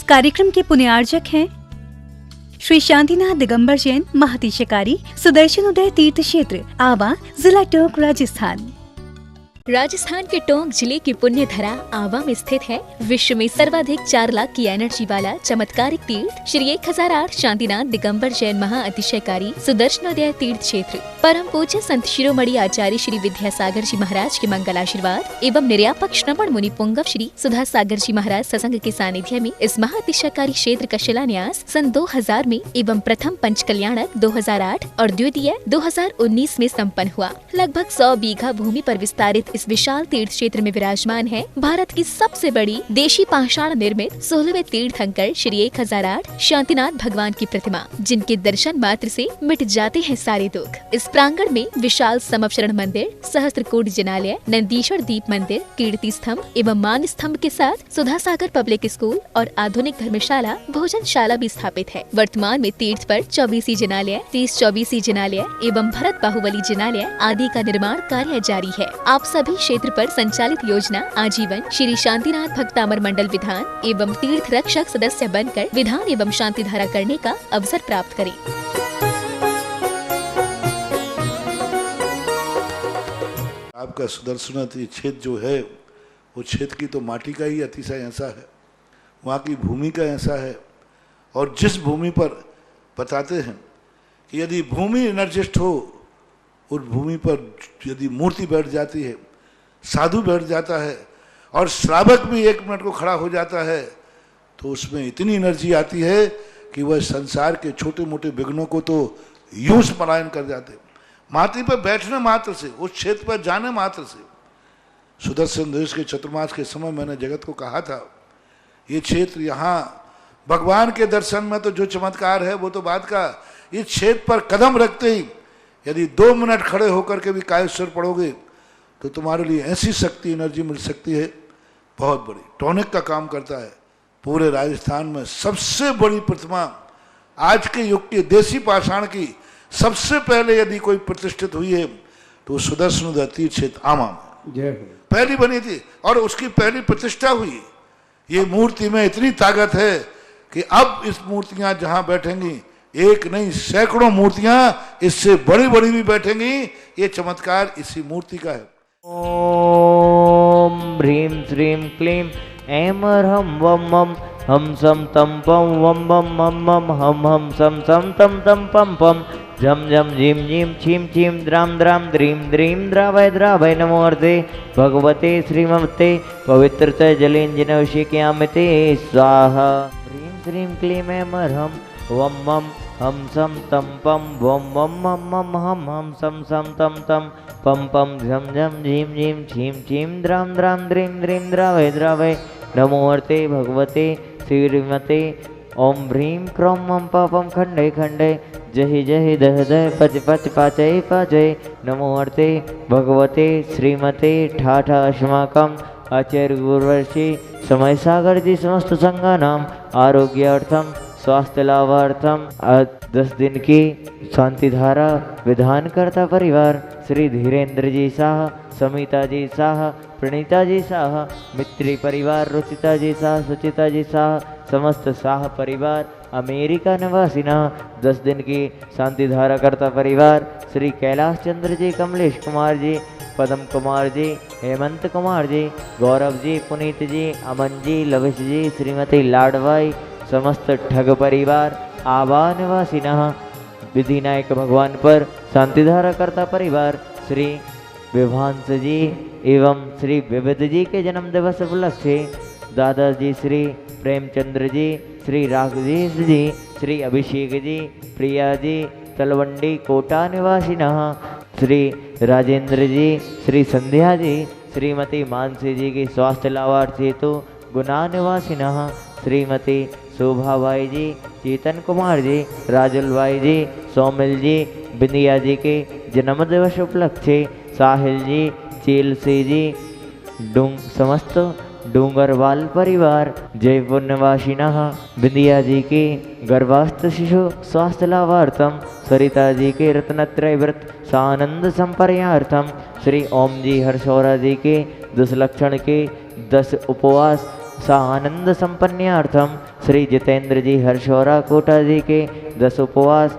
कार्यक्रम के पुण्यार्जक हैं श्री शांतिनाथ दिगंबर जैन महातिशकारी सुदर्शन उदय तीर्थ क्षेत्र आवा, जिला टोंक, राजस्थान। राजस्थान के टोंक जिले की पुण्य धरा आवा में स्थित है विश्व में सर्वाधिक 4 लाख की एनर्जी वाला चमत्कारिक तीर्थ श्री 1008 शांतिनाथ दिगंबर जैन महाअतिशयकारी सुदर्शनोदय तीर्थ क्षेत्र। परम पूज्य संत शिरोमणि आचार्य श्री विद्यासागर जी महाराज के मंगल आशीर्वाद एवं निर्यापक श्रवण मुनि पुंगव श्री सुधा सागर जी महाराज सत्संग के सानिध्य में इस महाअतिशयकारी क्षेत्र का शिलान्यास सन 2000 में एवं प्रथम पंचकल्याणक 2008 और द्वितीय 2019 में संपन्न हुआ। लगभग 100 बीघा भूमि पर विस्तारित इस विशाल तीर्थ क्षेत्र में विराजमान है भारत की सबसे बड़ी देशी पाषाण निर्मित 16वें तीर्थंकर श्री 1008 शांतिनाथ भगवान की प्रतिमा, जिनके दर्शन मात्र से मिट जाते हैं सारे दुख। इस प्रांगण में विशाल समवशरण मंदिर, सहस्त्रकूट जिनालय, नंदीश्वर दीप मंदिर, कीर्ति स्तंभ एवं मान स्तंभ के साथ सुधा सागर पब्लिक स्कूल और आधुनिक धर्मशाला, भोजनशाला भी स्थापित है। वर्तमान में तीर्थ पर 24 जिनालय, 30-24 जिनालय एवं भरत बाहुबली जिनालय आदि का निर्माण कार्य जारी है। आप सभी क्षेत्र पर संचालित योजना आजीवन श्री शांतिनाथ भक्तामर मंडल विधान एवं तीर्थ रक्षक सदस्य बनकर विधान एवं शांति धारा करने का अवसर प्राप्त करें। आपका सुदर्शन क्षेत्र जो है वो क्षेत्र की तो माटी का ही अतिशय ऐसा है, वहाँ की भूमि का ऐसा है। और जिस भूमि पर बताते हैं कि यदि भूमि एनर्जिस्ट हो, उस भूमि पर यदि मूर्ति बैठ जाती है, साधु बैठ जाता है और श्रावक भी 1 मिनट को खड़ा हो जाता है, तो उसमें इतनी एनर्जी आती है कि वह संसार के छोटे मोटे विघ्नों को तो यूं पलायन कर जाते। माटी पर बैठने मात्र से, उस क्षेत्र पर जाने मात्र से, सुदर्शन देश के चतुर्मास के समय मैंने जगत को कहा था, ये क्षेत्र यहाँ भगवान के दर्शन में तो जो चमत्कार है वो तो बात का, इस क्षेत्र पर कदम रखते ही यदि 2 मिनट खड़े होकर के भी कायेश्वर पढ़ोगे तो तुम्हारे लिए ऐसी शक्ति एनर्जी मिल सकती है बहुत बड़ी। टॉनिक का काम करता है। पूरे राजस्थान में सबसे बड़ी प्रतिमा आज के युग की देसी पाषाण की सबसे पहले यदि कोई प्रतिष्ठित हुई है तो सुदर्शन तीर्थ क्षेत्र आमा में पहली बनी थी और उसकी पहली प्रतिष्ठा हुई। ये मूर्ति में इतनी ताकत है कि अब इस मूर्तियां जहां बैठेंगी, एक नहीं सैकड़ों मूर्तियां इससे बड़ी बड़ी भी बैठेंगी। ये चमत्कार इसी मूर्ति का है। ओम ह्रीं श्रीं क्लीं ऐं ह्रं वं मं हम सम तम पम वम बम मम मम हम सम सम तम तम पम पम झम झम झीं झीं छीं छीं द्राम द्राम द्रीं द्रीं द्रावय द्रावय नमो अर्धे भगवते श्रीमते पवित्रतय जलेंजनवशिक्यामते स्वाहा। ह्रीं श्रीं क्लीं ऐं ह्रं वं मं हम सम तम पम वम मम मम मम हम सम सम तम तम पम पम झम झम झीं झीं छीं छीं द्राम द्राम द्रीं द्रीं द्रावय द्रावय नमो अर्ते भगवते श्रीमते ओम ह्रीं क्रों मं पापम खंडे खंडे जहि जहि दह दह पच पच पाचय पाचय नमो अर्ते भगवते श्रीमते ठाठा अस्माकम आचार्य गुरुवर्षि समय सागर जी समस्त संघानाम आरोग्यार्थम स्वास्थ्य लाभार्थम 10 दिन की शांति धारा विधान करता परिवार श्री धीरेन्द्र जी शाह, समिता जी शाह, प्रणीता जी शाह, मित्री परिवार रुचिता जी शाह, सुचिता जी शाह, समस्त शाह परिवार अमेरिका निवासिना 10 दिन की शांति धारा करता परिवार श्री कैलाश चंद्र जी, कमलेश कुमार जी, पदम कुमार जी, हेमंत कुमार जी, गौरव जी, पुनीत जी, अमन जी, लविश जी, श्रीमती लाडवाई, समस्त ठग परिवार आवा निवासिना विधि नायक भगवान पर शांति धारा करता परिवार श्री विभांश जी एवं श्री विविध जी के जन्म दिवस उपलक्ष्य दादाजी श्री प्रेमचंद्र जी, श्री राघवेश जी, श्री अभिषेक जी, प्रिया जी, तलवंडी कोटा निवासिना श्री राजेंद्र जी, श्री संध्या जी, श्रीमती मानसी जी की स्वास्थ्य लाभार्थ हेतु गुना निवासिना श्रीमती शोभाबाई जी, चेतन कुमार जी, राजुल भाई जी, सौमिल जी, बिंदिया जी के जन्म दिवस उपलक्ष्य साहिल जी, चेलसी जी, समस्त डूंगरवाल परिवार जयपुर निवासिना बिंदिया जी के गर्भास्थ शिशु स्वास्थ्य लाभार्थम सरिता जी के रत्नत्रय व्रत सानंद संपर्यार्थम श्री ओम जी हर्षौरा जी के 10 लक्षण के 10 उपवास सानंद संपन्नार्थम श्री जितेंद्र जी हर्षौरा कोटा जी के 10 उपवास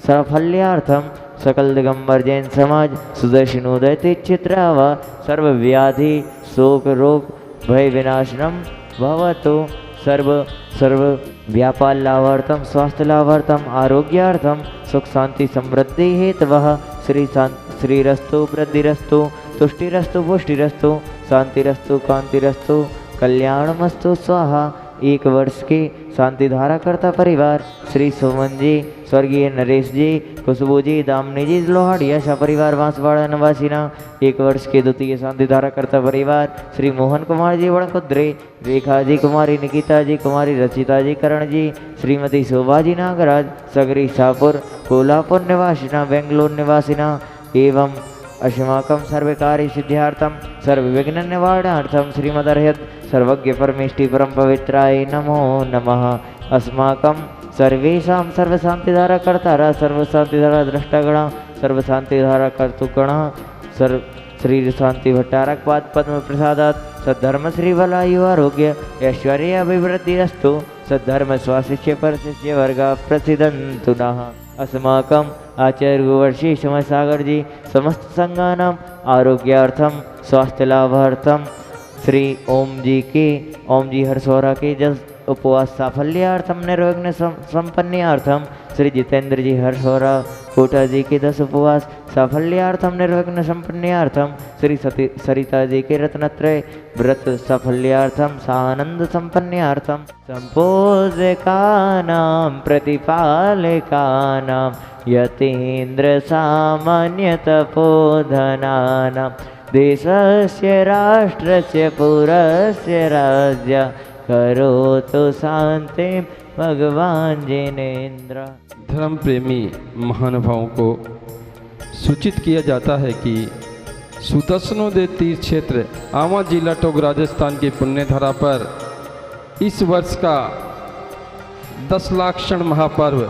साफल्यार्थम सकल दिगंबर जैन समाज सुदर्शनोदय तीर्थक्षेत्रावा सर्व व्याधि शोक रोग भय विनाशनम भवतु सर्व व्यापार लाभार्थम स्वास्थ्य लाभार्थम आरोग्यार्थम सुख शांति समृद्धि हेतवः श्रीरस्तु वृद्धिरस्तु तुष्टिरस्तु पुष्टिरस्तु शांतिरस्तु कांतिरस्तु कल्याणमस्तु स्वाहा। 1 वर्ष के शांति धारा करता परिवार श्री सुमन जी, स्वर्गीय नरेश जी, खुशबू जी, दामनी जी लोहाड़िया शाह परिवार बांसवाड़ा निवासीना 1 वर्ष के द्वितीय शांति धारा करता परिवार श्री मोहन कुमार जी वड़कुद्रे, रेखा जी, कुमारी निकिता जी, कुमारी रचिता जी, करण जी, श्रीमती शोभा जी नागराज, सगरी शाहपुर कोल्हापुर निवासिना बेंगलोर निवासिना एवं अस्माकं सर्वकार्य सिद्ध्यार्थम सर्वविघ्न निवारणार्थम श्रीमदर्हत सर्वज्ञ परमेष्टि परम पवित्राय नमो नमः। अस्माकं सर्वेषां सर्वशांतिधारा कर्तारा सर्वशांतिधारा द्रष्टागणा सर्वशांतिधारा कर्तुगणा श्री शांति भट्टारक पाद पद्म प्रसादात सद्धर्म श्री बलायु आरोग्य ऐश्वर्य अभिवृद्धिरस्तु सद्धर्म स्वाशिष्य परशिष्य वर्गा प्रसिद्धन्तु नः। अस्माकम् आचार्य गुरुवर्षि समय सागर जी समस्त संघानाम आरोग्यार्थम स्वास्थ्य लाभार्थम श्री ओम जी हरसौरा के 10 उपवास साफल्यार्थम निर्विघ्न संपन्नार्थम श्री जितेंद्र जी हरसौरा कोटा जी के 10 उपवास साफल्यार्थम निर्विघ्न संपन्नार्थम श्री सरिता जी के रत्नत्रय व्रत साफल्यार्थम सानंद संपन्नार्थम संपोषकानां प्रतिपालकानां यतीन्द्र सामान्य तपोधनानां देशस्य राष्ट्रस्य पुरस्य राज्य करोतु शांतिं भगवान जिनेन्द्र। धर्म प्रेमी महानुभावों को सूचित किया जाता है कि सुदर्शनोदय तीर्थ क्षेत्र आवा जिला टोंक राजस्थान की पुण्यधरा पर इस वर्ष का 10 लाख क्षण महापर्व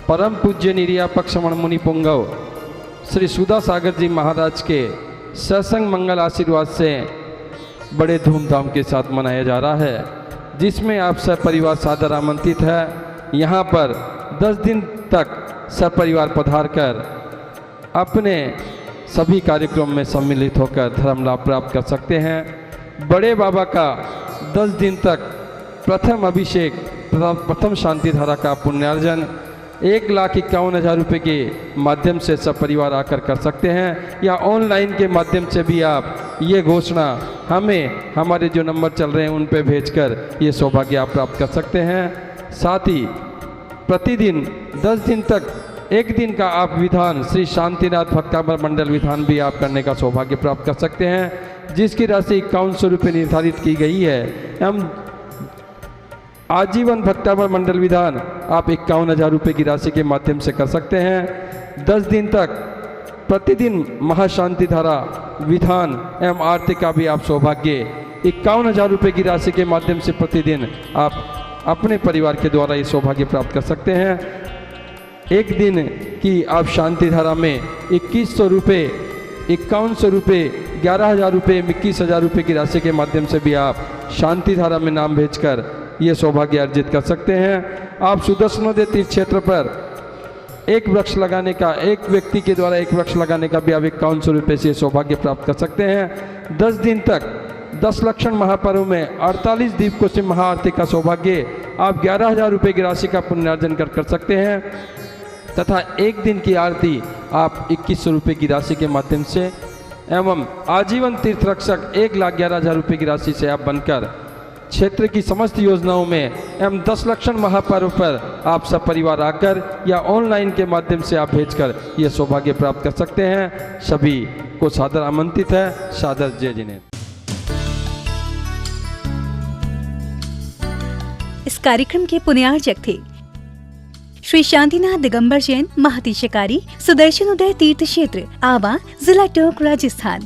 परम पूज्य निर्यापक्षमण मुनि पुंगव श्री सुधा सागर जी महाराज के सत्संग मंगल आशीर्वाद से बड़े धूमधाम के साथ मनाया जा रहा है, जिसमें आप सब परिवार सादर आमंत्रित है। यहाँ पर 10 दिन तक सब परिवार पधार कर अपने सभी कार्यक्रम में सम्मिलित होकर धर्म लाभ प्राप्त कर सकते हैं। बड़े बाबा का 10 दिन तक प्रथम अभिषेक प्रथम शांति धारा का पुण्यार्जन 1,51,000 रुपये के माध्यम से सब परिवार आकर कर सकते हैं, या ऑनलाइन के माध्यम से भी आप ये घोषणा हमें हमारे जो नंबर चल रहे हैं उन पे भेजकर ये सौभाग्य आप प्राप्त कर सकते हैं। साथ ही प्रतिदिन 10 दिन तक 1 दिन का आप विधान श्री शांतिनाथ भक्तामृत मंडल विधान भी आप करने का सौभाग्य प्राप्त कर सकते हैं, जिसकी राशि 5100 रुपये निर्धारित की गई है। हम आजीवन भक्तामृत मंडल विधान आप 51,000 रुपये की राशि के माध्यम से कर सकते हैं। 10 दिन तक प्रतिदिन महाशांति धारा विधान एवं आरती का भी आप सौभाग्य 51,000 रुपये की राशि के माध्यम से प्रतिदिन आप अपने परिवार के द्वारा ये सौभाग्य प्राप्त कर सकते हैं। 1 दिन की आप शांति धारा में 2100 रुपये 5100 रुपये 11,000 रुपये 21,000 रुपये की राशि के माध्यम से भी आप शांति धारा में नाम भेजकर ये सौभाग्य अर्जित कर सकते हैं। आप सुदर्शनोदय तीर्थ क्षेत्र पर एक वृक्ष लगाने का, एक व्यक्ति के द्वारा एक वृक्ष लगाने का भी आप 5100 रुपये से सौभाग्य प्राप्त कर सकते हैं। 10 दिन तक 10 लक्षण महापर्व में 48 दीप से महाआरती का सौभाग्य आप 11,000 रुपये की राशि का पुण्यार्जन कर सकते हैं, तथा 1 दिन की आरती आप 2100 रुपये की राशि के माध्यम से एवं आजीवन तीर्थ रक्षक 1,11,000 रुपये की राशि से आप बनकर क्षेत्र की समस्त योजनाओं में एवं 10 लक्षण महापर्व पर आप सब परिवार आकर या ऑनलाइन के माध्यम से आप भेजकर ये सौभाग्य प्राप्त कर सकते हैं। सभी को सादर आमंत्रित है। सादर जय जिनेन्द्र। इस कार्यक्रम के पुण्यार्चक थे श्री शांतिनाथ दिगंबर जैन महातिशयकारी सुदर्शनोदय तीर्थ क्षेत्र आवा जिला टोंक राजस्थान।